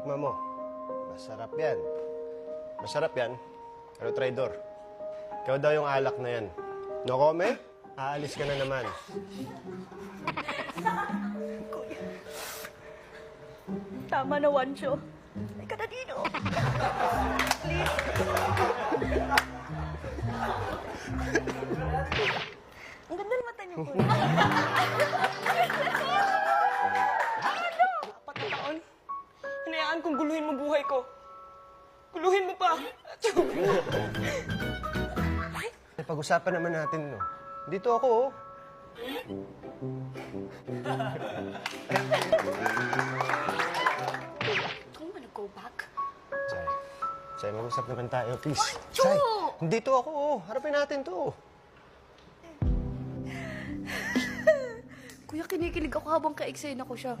tikman mo. Masarap yan. Masarap yan. Pero traidor, ikaw daw yung alak na yan. No comment? Aalis ka na naman. Tama na, Wancho. Ay ka na dito. Please. Ang ganda ng mata niyo po. Apat na taon, hinayaan kong guluhin mo buhay ko. Guluhin mo pa. Pag-usapan naman natin, no? Dito ako, oh. Don't wanna go back. Chay, Chay, mag-usap naman tayo, please. Wancho! Chay, dito ako, oh. Harapin natin to. Kuya, kinikilig ako habang ka-excited ako siya.